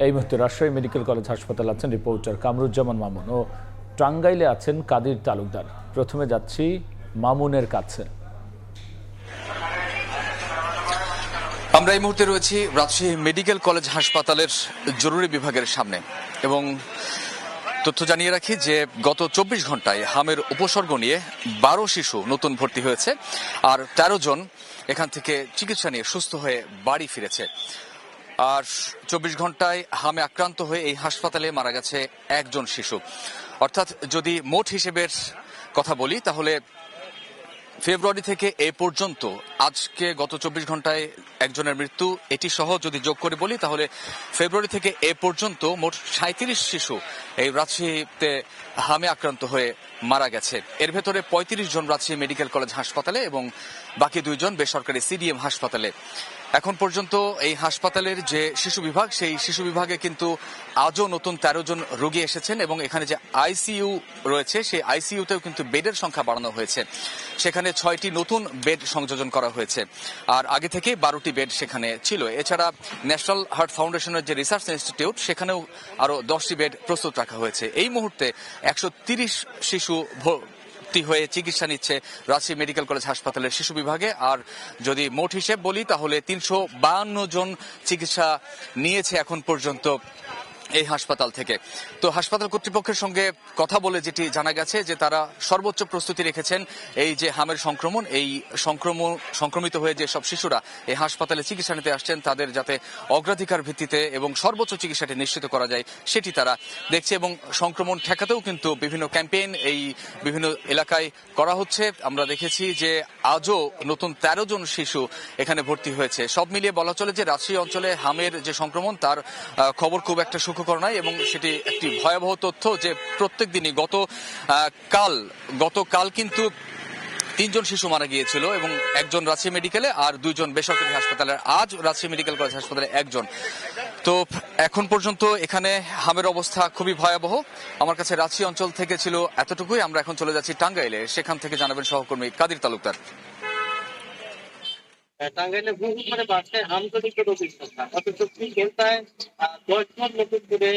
এই মুহূর্তে Rajshahi medical college হাসপাতাল আছেন রিপোর্টার কামরুজ্জামান মামুন ও টাঙ্গাইলে আছেন কাদির তালুকদার। প্রথমে যাচ্ছি মামুনের কাছে। আমরা এই মুহূর্তে রয়েছি রাজশাহী মেডিকেল কলেজ হাসপাতালের জরুরি বিভাগের সামনে এবং তথ্য জানিয়ে রাখি যে গত 24 ঘন্টায় হামের উপসর্গ নিয়ে 12 শিশু নতুন ভর্তি হয়েছে আর 13 জন এখান থেকে চিকিৎসা নিয়ে সুস্থ হয়ে বাড়ি ফিরেছে। আর 24 ঘন্টায় হামে আক্রান্ত হয়ে এই হাসপাতালে মারা গেছে একজন শিশু। অর্থাৎ যদি মোট হিসেবের কথা বলি তাহলে ফেব্রুয়ারি থেকে এ পর্যন্ত আজকে গত 24 ঘন্টায় একজনের মৃত্যু এটি সহ যদি যোগ করে বলি তাহলে ফেব্রুয়ারি থেকে এ পর্যন্ত মোট 37 শিশু এই রাজশাহীতে হামে আক্রান্ত হয়ে মারা গেছে। এর ভেতরে 35 জন রাজশাহী মেডিকেল কলেজ হাসপাতালে এবং বাকি 2 জন বেসরকারি সিডিএম হাসপাতালে। এখন পর্যন্ত এই হাসপাতালের যে শিশু বিভাগ সেই শিশু বিভাগে কিন্তু আজও নতুন 13 জন রোগী এসেছেন এবং এখানে যে আইসিইউ রয়েছে সেই আইসিইউতেও কিন্তু বেডের সংখ্যা বাড়ানো হয়েছে। সেখানে 6টি নতুন বেড সংযোজন করা হয়েছে আর আগে থেকে 12টি বেড সেখানে ছিল। এছাড়া ন্যাশনাল হার্ট ফাউন্ডেশনের যে রিসার্চ ইনস্টিটিউট সেখানেও আরো 10টি বেড প্রস্তুত রাখা হয়েছে। এই মুহূর্তে 130 শিশু হয়ে চিকিৎসা নিচ্ছে রাজশাহী মেডিকেল কলেজ হাসপাতালের শিশু বিভাগে। আর যদি মোট হিসেব বলি তাহলে 352 জন চিকিৎসা নিয়েছে এখন পর্যন্ত এই হাসপাতাল থেকে। তো হাসপাতাল কর্তৃপক্ষের সঙ্গে কথা বলে যেটি জানা গেছে যে তারা সর্বোচ্চ প্রস্তুতি রেখেছেন এই যে হামের সংক্রমণ, এই সংক্রমিত হয়ে যে সব শিশুরা এই হাসপাতালে চিকিৎসা নিতে আসছেন তাদের যাতে অগ্রাধিকার ভিত্তিতে এবং সর্বোচ্চ চিকিৎসাটি নিশ্চিত করা যায় সেটি তারা দেখছে। এবং সংক্রমণ ঠেকাতেও কিন্তু বিভিন্ন ক্যাম্পেইন এই বিভিন্ন এলাকায় করা হচ্ছে। আমরা দেখেছি যে আজও নতুন 13 জন শিশু এখানে ভর্তি হয়েছে। সব মিলিয়ে বলা চলে যে রাজশাহী অঞ্চলে হামের যে সংক্রমণ তার খবর খুব একটা সুখকর নয় এবং সেটি একটি ভয়াবহ তথ্য যে প্রত্যেক দিনই গতকাল কিন্তু 3 জন শিশু মারা গিয়েছিল এবং একজন রাজশাহী মেডিকেলে আর 2 জন বেসরকারি হাসপাতালে। আজ রাজশাহী মেডিকেল কলেজ হাসপাতালে একজন। তো এখন পর্যন্ত এখানে হামের অবস্থা খুবই ভয়াবহ। আমার কাছে রাজশাহী অঞ্চল থেকে ছিল এতটুকুই। আমরা এখন চলে যাচ্ছি টাঙ্গাইলে, সেখান থেকে জানাবেন সহকর্মী কাদির তালুকদার। টাঙ্গাইলে বহু করে বাড়ছে আমজনিত রোগীর সংখ্যা, অথচ চিকিৎসায় 10 জন নতুন করে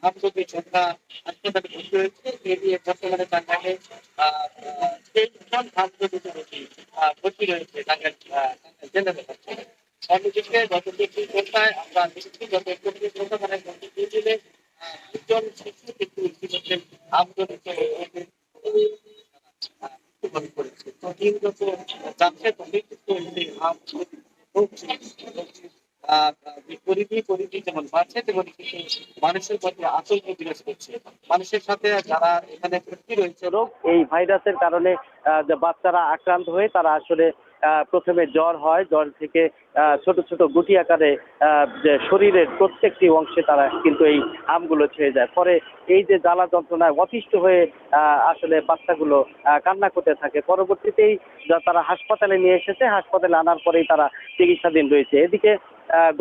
আমজনিত সংখ্যা হাসপাতালে ভর্তি হয়েছে। এ নিয়ে বর্তমানে টাঙ্গাইলে 23 জন আমজনিত রোগী ভর্তি রয়েছে টাঙ্গাইল জেনারেল হাসপাতালে। অন্যদিকে গত 24 ঘন্টায় আমরা দেখেছি গত 31 ঘন্টা মানে গত 2 দিনে 2 জন শিশু কিন্তু ইতিমধ্যে আমজনিত মৃত্যুবরণ করেছে। তো দিন যত যাচ্ছে ততই কিন্তু পরিধি যেমন বাড়ছে তেমনি কিন্তু মানুষের মধ্যে আতঙ্ক বিরাজ করছে। মানুষের সাথে যারা এখানে ভর্তি রয়েছে রোগ এই ভাইরাসের কারণে যে বাচ্চারা আক্রান্ত হয়ে তারা আসলে প্রথমে জ্বর হয়, জ্বর থেকে ছোট ছোট গুটি আকারে যে শরীরের প্রত্যেকটি অংশে তারা কিন্তু এই আমগুলো ছেয়ে যায়। পরে এই যে জ্বালা যন্ত্রণায় অতিষ্ঠ হয়ে আসলে বাচ্চাগুলো কান্না করতে থাকে। পরবর্তীতেই তারা হাসপাতালে নিয়ে এসেছে, হাসপাতালে আনার পরেই তারা চিকিৎসাধীন রয়েছে। এদিকে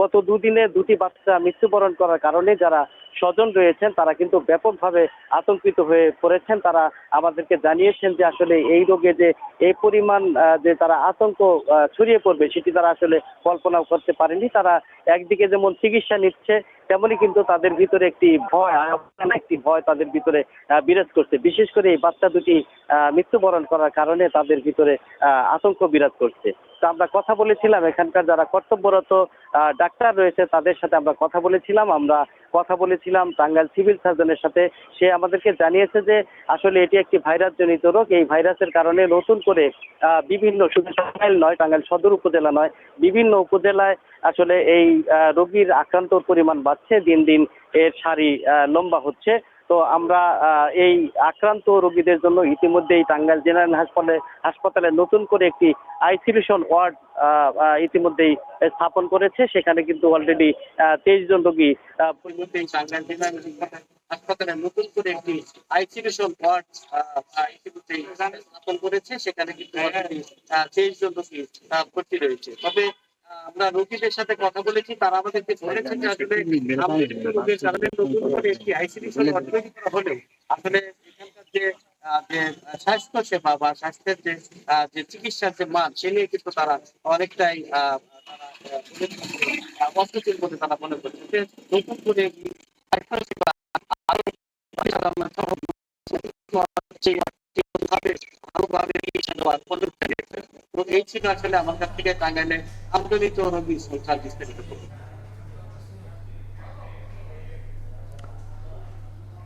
গত 2 দিনে 2টি বাচ্চা মৃত্যুবরণ করার কারণে যারা স্বজন রয়েছেন তারা কিন্তু ব্যাপকভাবে আতঙ্কিত হয়ে পড়েছেন। তারা আমাদেরকে জানিয়েছেন যে আসলে এই রোগে যে এই পরিমাণ যে তারা আতঙ্ক ছড়িয়ে পড়বে সেটি তারা আসলে কল্পনাও করতে পারেনি। তারা একদিকে যেমন চিকিৎসা নিচ্ছে তেমনি কিন্তু তাদের ভিতরে একটি ভয় তাদের ভিতরে বিরাজ করছে। বিশেষ করে এই বাচ্চা দুটি মৃত্যুবরণ করার কারণে তাদের ভিতরে আতঙ্ক বিরাজ করছে। তো আমরা কথা বলেছিলাম এখানকার যারা কর্তব্যরত ডাক্তার রয়েছে তাদের সাথে আমরা কথা বলেছিলাম টাঙ্গাইল সিভিল সার্জনের সাথে। সে আমাদেরকে জানিয়েছে যে আসলে এটি একটি ভাইরাস জনিত রোগ। এই ভাইরাসের কারণে নতুন করে বিভিন্ন, শুধু টাঙ্গাইল নয়, টাঙ্গাইল সদর উপজেলা নয়, বিভিন্ন উপজেলায় আসলে এই রোগীর আক্রান্তর পরিমাণ বাড়ছে। দিন দিন এর সারি লম্বা হচ্ছে। তো আমরা এই আক্রান্ত রোগীদের জন্য ইতিমধ্যেই টাঙ্গাইল জেনারেল হাসপাতালে নতুন করে একটি আইসোলেশন ওয়ার্ড ইতিমধ্যেই স্থাপন করেছে। সেখানে কিন্তু অলরেডি 23 জন রোগী টাঙ্গাইল জেনারেল হাসপাতালে নতুন করে একটি আইসোলেশন ওয়ার্ড ইতিমধ্যেই স্থাপন করেছে। সেখানে কিন্তু অলরেডি 23 জন রোগী ভর্তি রয়েছে। তবে আমরা রোগীদের সাথে কথা বলেছি, তারা আমাদেরকে বলেছেন যে আসলে রোগের কারণে নতুন করে একটি আইসোলেশন ওয়ার্ড তৈরি করা হলেও আসলে এখানকার যে স্বাস্থ্য সেবা বা স্বাস্থ্যের যে চিকিৎসার যে মান সে নিয়ে কিন্তু তারা অনেকটাই অস্বস্তির মধ্যে তারা মনে করছে যে নতুন করে আরো ভালোভাবে চিকিৎসা দেওয়ার পদক্ষেপ নিয়েছে। তো এই ছিল আসলে আমার কাছ থেকে টাঙ্গাইলে আমদানিত রোগীর সংখ্যার বিস্তারিত তথ্য।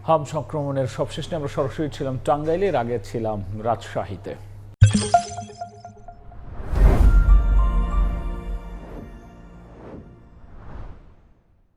হাম সংক্রমণের সবশেষ নিয়ে আমরা সরাসরি ছিলাম টাঙ্গাইলে, এর আগে ছিলাম রাজশাহীতে।